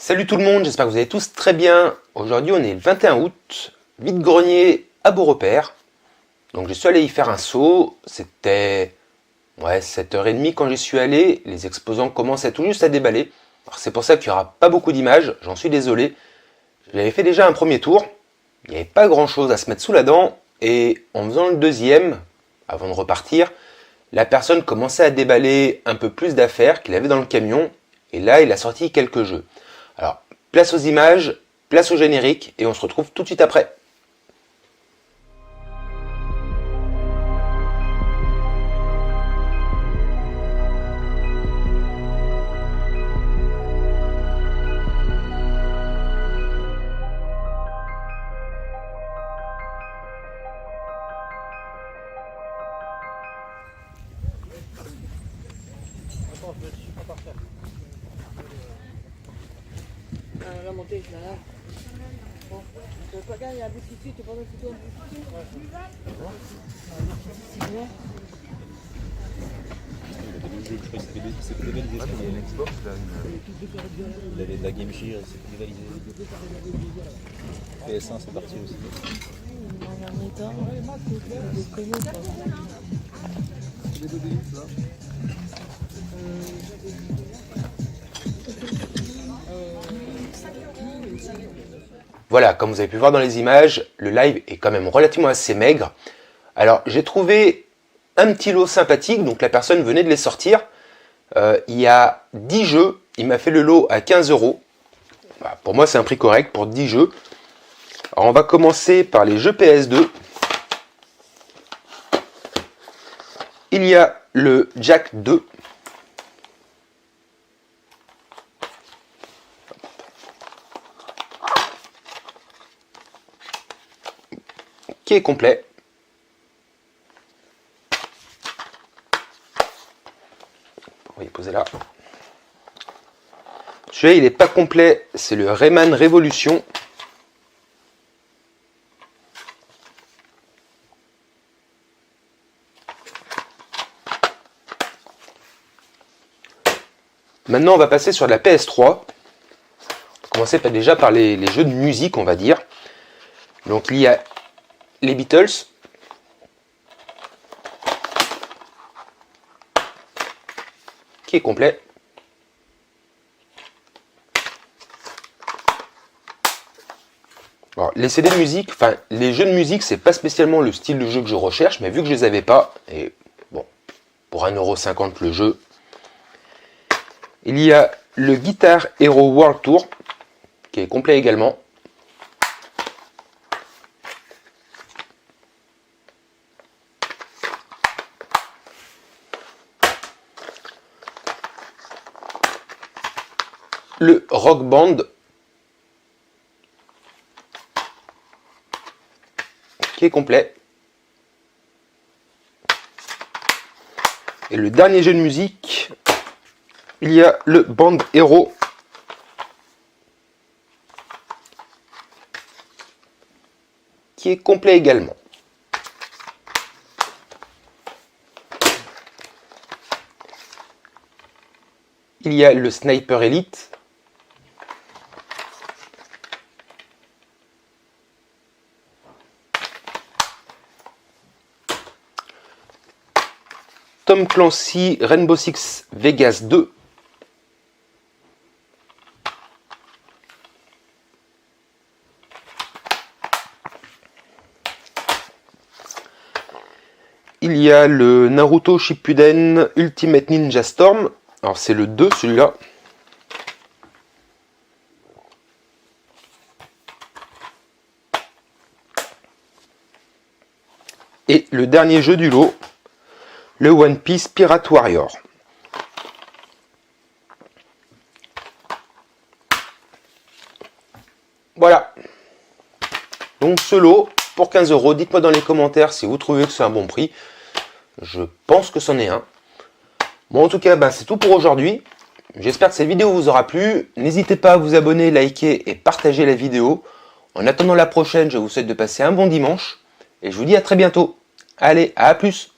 Salut tout le monde, j'espère que vous allez tous très bien. Aujourd'hui on est le 21 août, vide-grenier à Beaurepaire. Donc je suis allé y faire un saut, c'était 7h30 quand j'y suis allé. Les exposants commençaient tout juste à déballer. C'est pour ça qu'il n'y aura pas beaucoup d'images, j'en suis désolé. J'avais fait déjà un premier tour, il n'y avait pas grand chose à se mettre sous la dent. Et en faisant le deuxième, avant de repartir, la personne commençait à déballer un peu plus d'affaires qu'il avait dans le camion. Et là il a sorti quelques jeux. Alors, place aux images, place au générique, et on se retrouve tout de suite après. La montée, là. Bon, tu veux pas gagner, il y a un bout ici, tu prends le couteau un bout ici. C'est bien. Je crois que c'était dévalisé. Ouais, il y a une Xbox là. Il avait de la Game Gear, c'était dévalisé. PS1 c'est parti aussi. Dans un état, des conneries, quoi. Voilà, comme vous avez pu voir dans les images, le live est quand même relativement assez maigre. Alors, j'ai trouvé un petit lot sympathique, donc la personne venait de les sortir. Il y a 10 jeux, il m'a fait le lot à 15 €. Voilà, pour moi, c'est un prix correct pour 10 jeux. Alors, on va commencer par les jeux PS2. Il y a le Jack 2. Qui est complet. On va y poser là. Celui-là, il n'est pas complet, c'est le Rayman Revolution. Maintenant, on va passer sur la PS3. On va commencer déjà par les jeux de musique, on va dire. Donc, il y a les Beatles. Qui est complet. Alors, les CD de musique, enfin les jeux de musique, c'est pas spécialement le style de jeu que je recherche, mais vu que je les avais pas, et bon, pour 1,50 € le jeu, il y a le Guitar Hero World Tour, qui est complet également. Le Rock Band, qui est complet. Et le dernier jeu de musique, il y a le Band Hero, qui est complet également. Il y a le Sniper Elite. Tom Clancy Rainbow Six Vegas 2. Il y a le Naruto Shippuden Ultimate Ninja Storm. Alors c'est le 2 celui-là. Et le dernier jeu du lot, le One Piece Pirate Warrior. Voilà. Donc ce lot pour 15 €. Dites-moi dans les commentaires si vous trouvez que c'est un bon prix. Je pense que c'en est un. Bon, en tout cas, c'est tout pour aujourd'hui. J'espère que cette vidéo vous aura plu. N'hésitez pas à vous abonner, liker et partager la vidéo. En attendant la prochaine, je vous souhaite de passer un bon dimanche. Et je vous dis à très bientôt. Allez, à plus!